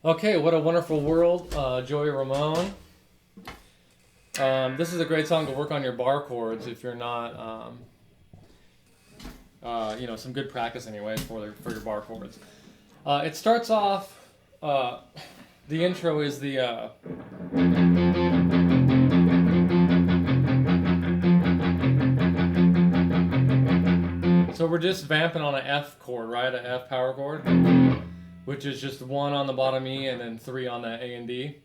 Okay, what a wonderful world, Joey Ramone. This is a great song to work on your bar chords if you're not, some good practice anyways for your bar chords. It starts off. The intro is the. So we're just vamping on an F chord, right? An F power chord, which is just 1 on the bottom E and then 3 on the A and D.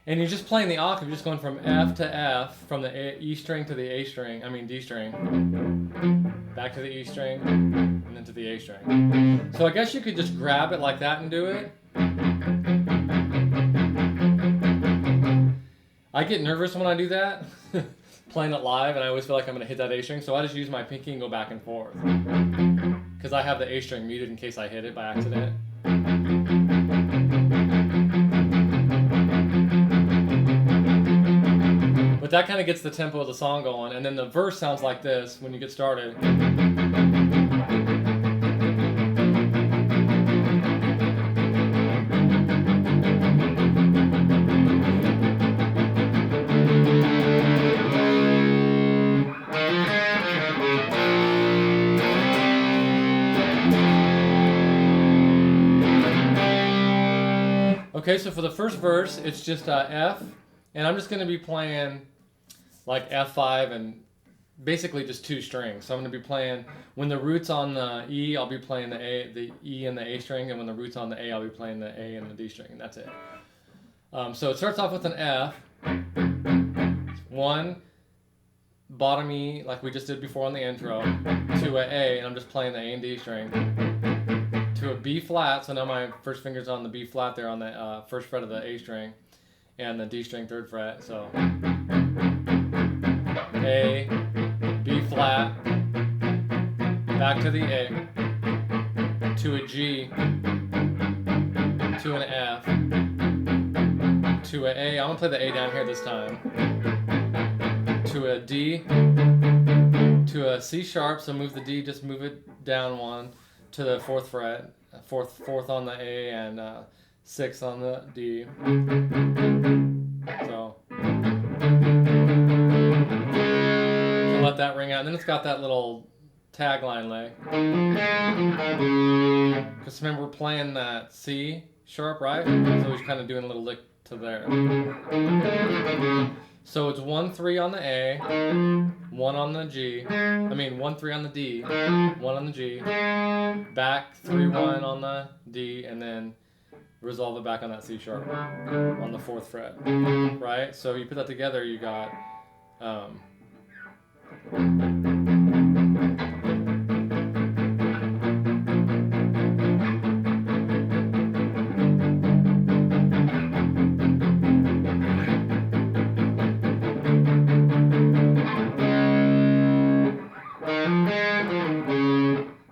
And you're just playing the octave, you're just going from F to F, from the E string to the D string, back to the E string, and then to the A string. So I guess you could just grab it like that and do it. I get nervous when I do that, playing it live, and I always feel like I'm going to hit that A string, so I just use my pinky and go back and forth. Because I have the A string muted in case I hit it by accident. But that kind of gets the tempo of the song going, and then the verse sounds like this when you get started. Okay, so for the first verse, it's just F, and I'm just going to be playing like F5 and basically just 2 strings. So I'm going to be playing, when the root's on the E, I'll be playing the E and the A string, and when the root's on the A, I'll be playing the A and the D string, and that's it. So it starts off with an F, 1, bottom E, like we just did before on the intro, to an A, and I'm just playing the A and D string, to a B flat, so now my first finger's on the B flat there on the first fret of the A string, and the D string 3rd fret, so A, B flat, back to the A, to a G, to an F, to an A, I'm going to play the A down here this time, to a D, to a C sharp, so move the D, just move it down 1, to the 4th fret, 4th on the A, and 6th on the D. So let that ring out, and then it's got that little tagline leg. Because remember, we're playing that C sharp, right? So he's kind of doing a little lick to there. So it's 1 3 on the A, 1 on the G. 1 3 on the D, 1 on the G, back 3 1 on the D, and then resolve it back on that C sharp on the 4th fret, right? So you put that together, you got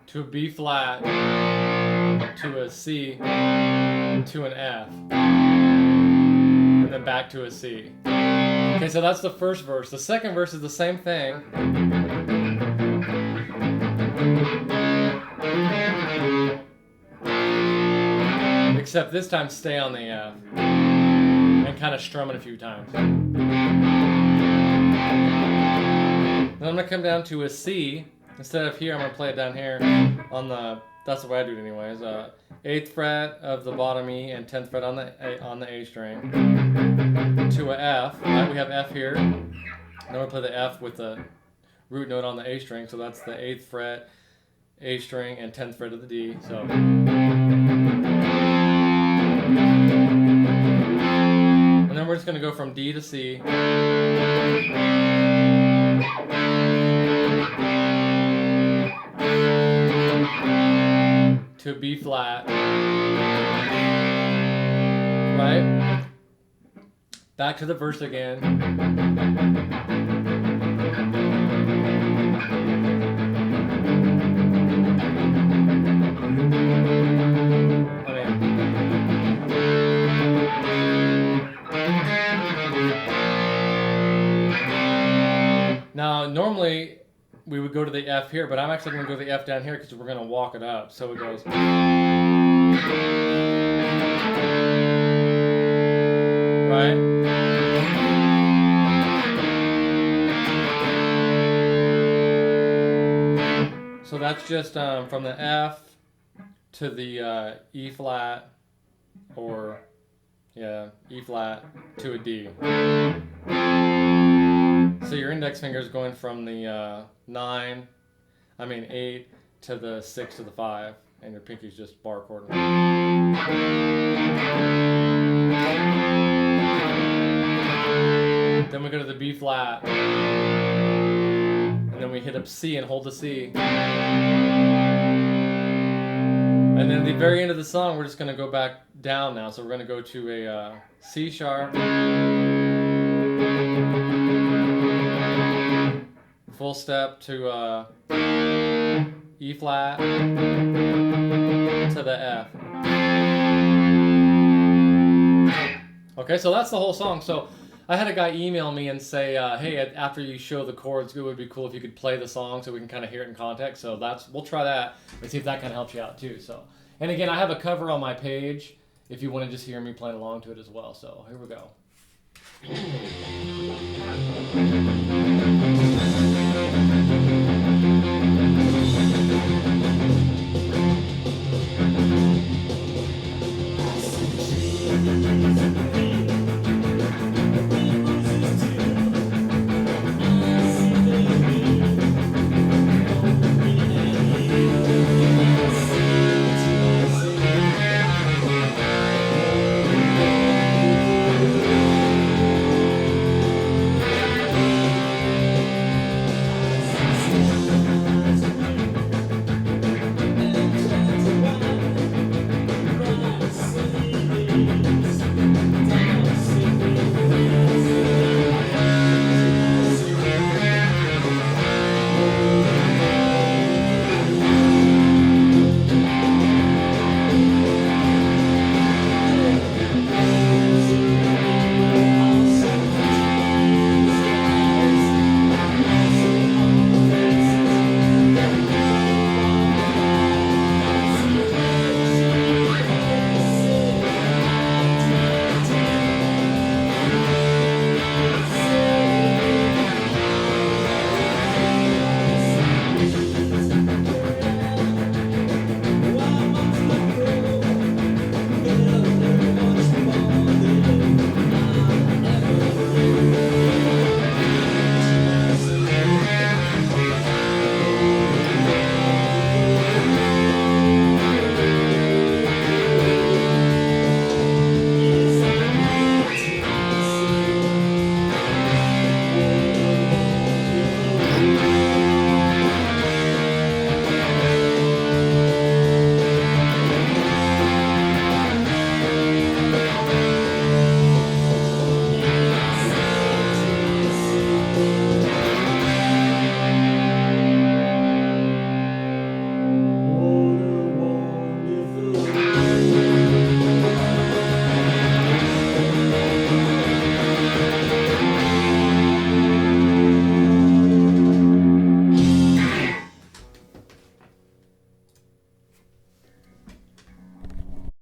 to a B flat, to a C, to an F, and then back to a C. Okay, so that's the first verse. The second verse is the same thing, except this time stay on the F and kind of strum it a few times. Then I'm going to come down to a C. Instead of here, I'm going to play it down here on the, that's the way I do it anyways, 8th fret of the bottom E and 10th fret on the A string, to a F, right? We have F here, then we'll play the F with the root note on the A string, so that's the 8th fret, A string, and 10th fret of the D, so. And then we're just going to go from D to C, to B flat, right? Back to the verse again. Now, normally we would go to the F here, but I'm actually going to go to the F down here because we're going to walk it up. So it goes. just from the F to the E flat, or E flat to a D. So your index finger is going from the 8 to the 6 to the 5, and your pinky's just bar chord. Then we go to the B flat, and then we hit up C and hold the C. And then at the very end of the song, we're just going to go back down now. So we're going to go to a C sharp, full step to E flat to the F. Okay, so that's the whole song. So I had a guy email me and say, hey, after you show the chords, it would be cool if you could play the song so we can kind of hear it in context. So we'll try that and see if that kind of helps you out too. So, and again, I have a cover on my page if you want to just hear me playing along to it as well. So here we go.